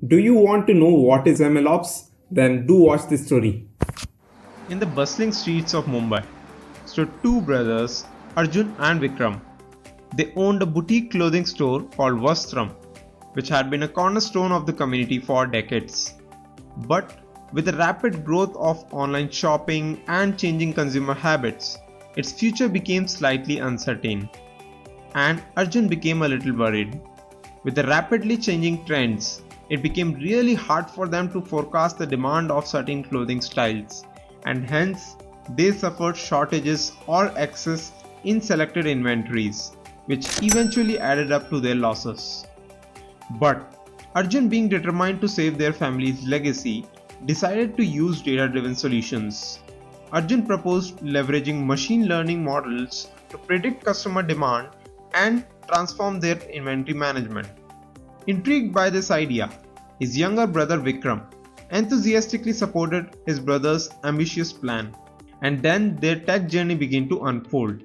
Do you want to know what is MLOps? Then do watch this story. In the bustling streets of Mumbai stood two brothers, Arjun and Vikram. They owned a boutique clothing store called Vastram, which had been a cornerstone of the community for decades. But with the rapid growth of online shopping and changing consumer habits, its future became slightly uncertain. And Arjun became a little worried. With the rapidly changing trends, it became really hard for them to forecast the demand of certain clothing styles, and hence they suffered shortages or excess in selected inventories, which eventually added up to their losses. But Arjun, being determined to save their family's legacy, decided to use data-driven solutions. Arjun proposed leveraging machine learning models to predict customer demand and transform their inventory management. Intrigued by this idea, his younger brother Vikram enthusiastically supported his brother's ambitious plan, and then their tech journey began to unfold.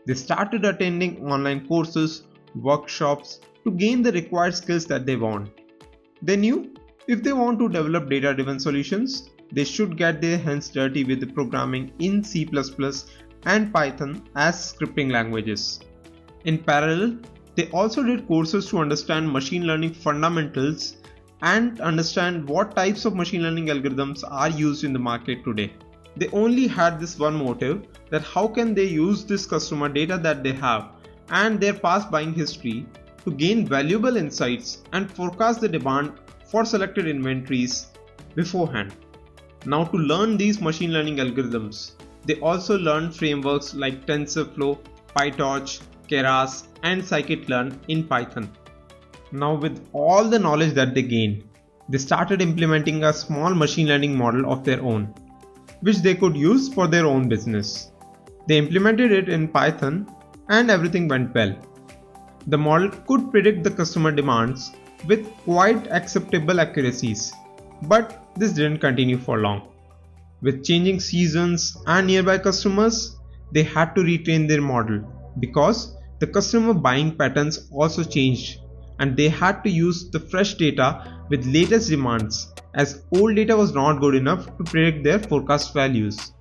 They started attending online courses, workshops to gain the required skills that they want. They knew if they want to develop data driven solutions, they should get their hands dirty with the programming in C++ and Python as scripting languages. In parallel, they also did courses to understand machine learning fundamentals and understand what types of machine learning algorithms are used in the market today. They only had this one motive, that how can they use this customer data that they have and their past buying history to gain valuable insights and forecast the demand for selected inventories beforehand. Now, to learn these machine learning algorithms, they also learned frameworks like TensorFlow, PyTorch, Keras and scikit-learn in Python. Now, with all the knowledge that they gained, they started implementing a small machine learning model of their own, which they could use for their own business. They implemented it in Python and everything went well. The model could predict the customer demands with quite acceptable accuracies, but this didn't continue for long. With changing seasons and nearby customers, they had to retrain their model because the customer buying patterns also changed, and they had to use the fresh data with latest demands, as old data was not good enough to predict their forecast values.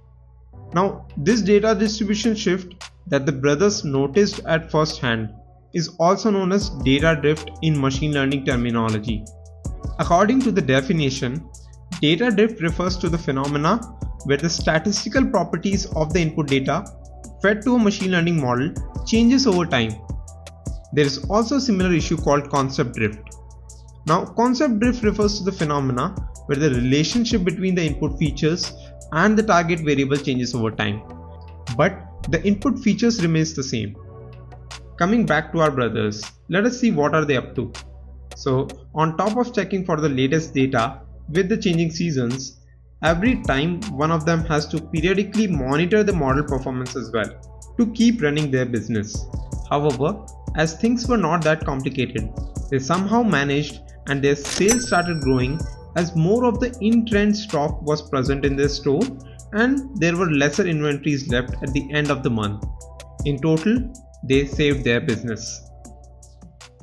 Now, this data distribution shift that the brothers noticed at first hand is also known as data drift in machine learning terminology. According to the definition, data drift refers to the phenomena where the statistical properties of the input data fed to a machine learning model changes over time. There is also a similar issue called concept drift. Now, concept drift refers to the phenomena where the relationship between the input features and the target variable changes over time, but the input features remains the same. Coming back to our brothers, let us see what are they up to. So, on top of checking for the latest data with the changing seasons, every time one of them has to periodically monitor the model performance as well to keep running their business. However, as things were not that complicated, they somehow managed and their sales started growing as more of the in-trend stock was present in their store and there were lesser inventories left at the end of the month. In total, they saved their business.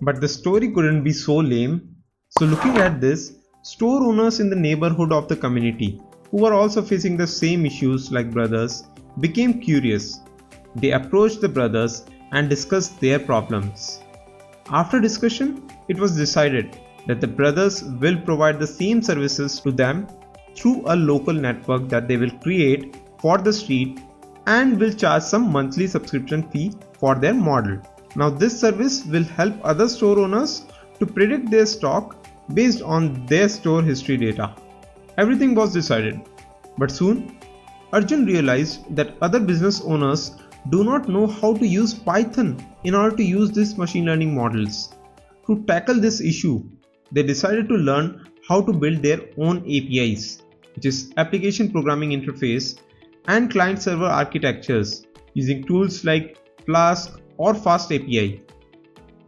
But the story couldn't be so lame. So looking at this, store owners in the neighborhood of the community, who were also facing the same issues like brothers, became curious. They approached the brothers and discussed their problems. After discussion, it was decided that the brothers will provide the same services to them through a local network that they will create for the street and will charge some monthly subscription fee for their model. Now, this service will help other store owners to predict their stock based on their store history data. Everything was decided, but soon Arjun realized that other business owners do not know how to use Python in order to use these machine learning models. To tackle this issue, they decided to learn how to build their own APIs, which is Application Programming Interface, and client-server architectures using tools like Flask or Fast API.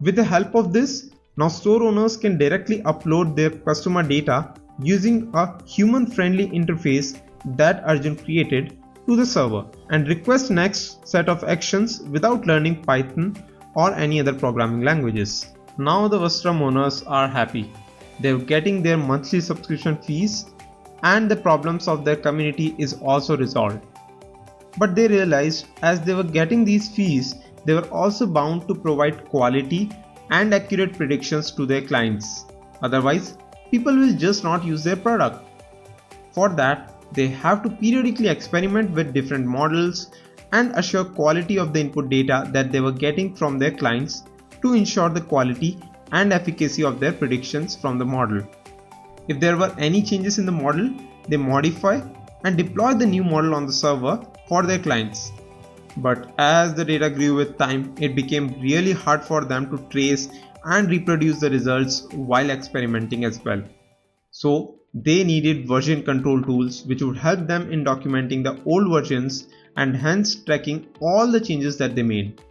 With the help of this, now store owners can directly upload their customer data using a human-friendly interface that Arjun created to the server and request next set of actions without learning Python or any other programming languages. Now the Vastram owners are happy. They were getting their monthly subscription fees, and the problems of their community is also resolved. But they realized as they were getting these fees, they were also bound to provide quality and accurate predictions to their clients. Otherwise, people will just not use their product. For that, they have to periodically experiment with different models and assure quality of the input data that they were getting from their clients to ensure the quality and efficacy of their predictions from the model. If there were any changes in the model, they modify and deploy the new model on the server for their clients. But as the data grew with time, it became really hard for them to trace and reproduce the results while experimenting as well. So they needed version control tools which would help them in documenting the old versions and hence tracking all the changes that they made.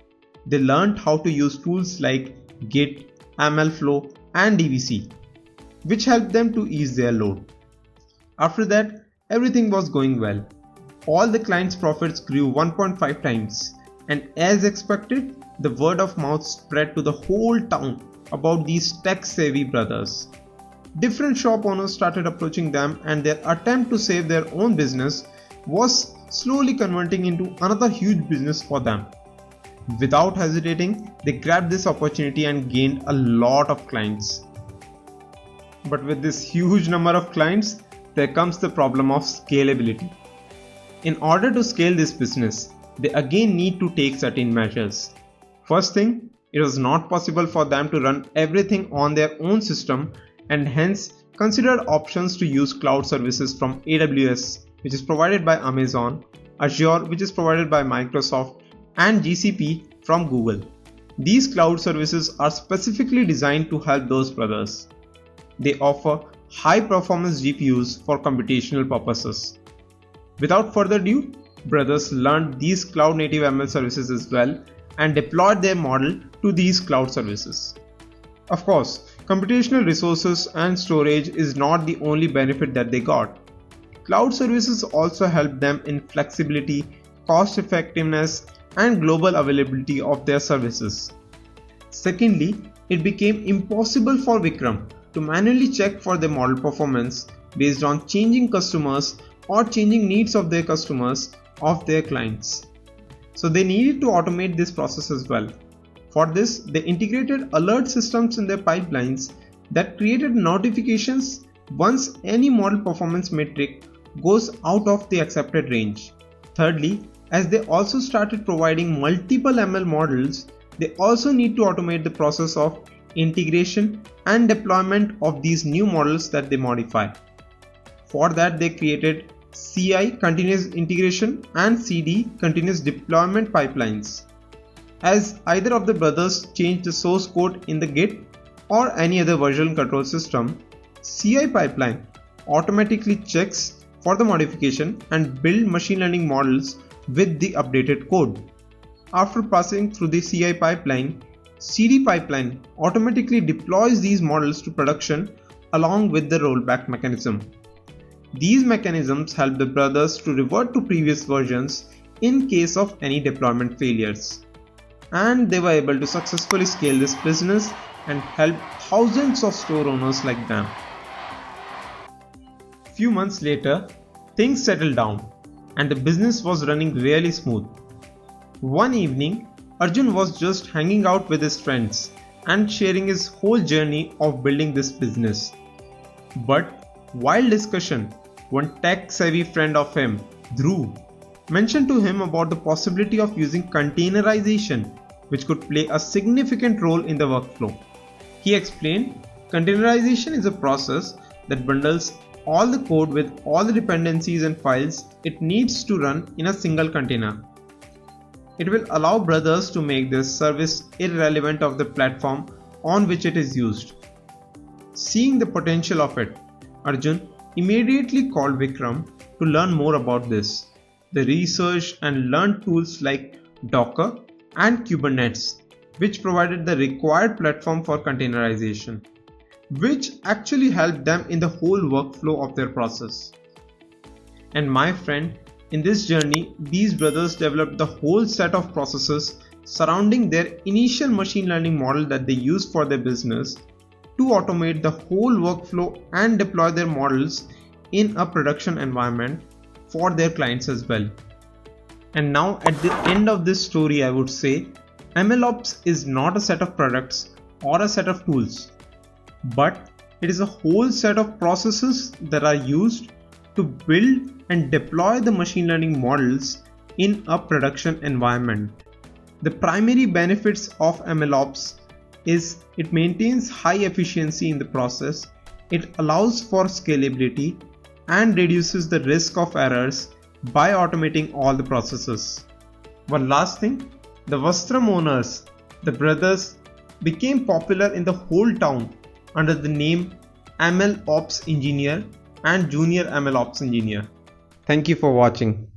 They learned how to use tools like Git, MLflow and DVC, which helped them to ease their load. After that, everything was going well. All the clients' profits grew 1.5 times, and as expected, the word of mouth spread to the whole town about these tech-savvy brothers. Different shop owners started approaching them, and their attempt to save their own business was slowly converting into another huge business for them. Without hesitating, they grabbed this opportunity and gained a lot of clients. But with this huge number of clients, there comes the problem of scalability. In order to scale this business, they again need to take certain measures. First thing, it was not possible for them to run everything on their own system and hence considered options to use cloud services from AWS, which is provided by Amazon, Azure, which is provided by Microsoft, and GCP from Google. These cloud services are specifically designed to help those brothers. They offer high performance GPUs for computational purposes. Without further ado, brothers learned these cloud native ML services as well and deployed their model to these cloud services. Of course, computational resources and storage is not the only benefit that they got. Cloud services also help them in flexibility, cost effectiveness, and global availability of their services. Secondly, it became impossible for Vikram to manually check for the model performance based on changing customers or changing needs of their customers of their clients. So they needed to automate this process as well. For this, they integrated alert systems in their pipelines that created notifications once any model performance metric goes out of the accepted range. Thirdly, as they also started providing multiple ML models, they also need to automate the process of integration and deployment of these new models that they modify. For that, they created CI continuous integration and CD continuous deployment pipelines. As either of the brothers changed the source code in the Git or any other version control system, CI pipeline automatically checks for the modification and build machine learning models with the updated code. After passing through the CI pipeline, CD pipeline automatically deploys these models to production along with the rollback mechanism. These mechanisms help the brothers to revert to previous versions in case of any deployment failures. And they were able to successfully scale this business and help thousands of store owners like them. Few months later, things settled down and the business was running really smooth. One evening, Arjun was just hanging out with his friends and sharing his whole journey of building this business. But while discussion, one tech-savvy friend of him, Dhruv, mentioned to him about the possibility of using containerization, which could play a significant role in the workflow. He explained, containerization is a process that bundles all the code with all the dependencies and files it needs to run in a single container. It will allow brothers to make this service irrelevant of the platform on which it is used. Seeing the potential of it, Arjun immediately called Vikram to learn more about this. They researched and learned tools like Docker and Kubernetes, which provided the required platform for containerization, which actually helped them in the whole workflow of their process. And my friend, in this journey, these brothers developed the whole set of processes surrounding their initial machine learning model that they used for their business, to automate the whole workflow and deploy their models in a production environment for their clients as well. And now at the end of this story, I would say MLOps is not a set of products or a set of tools, but it is a whole set of processes that are used to build and deploy the machine learning models in a production environment. The primary benefits of MLOps is it maintains high efficiency in the process, it allows for scalability, and reduces the risk of errors by automating all the processes. One last thing, the Vastram owners, the brothers, became popular in the whole town under the name MLOps engineer and junior MLOps engineer. Thank you for watching.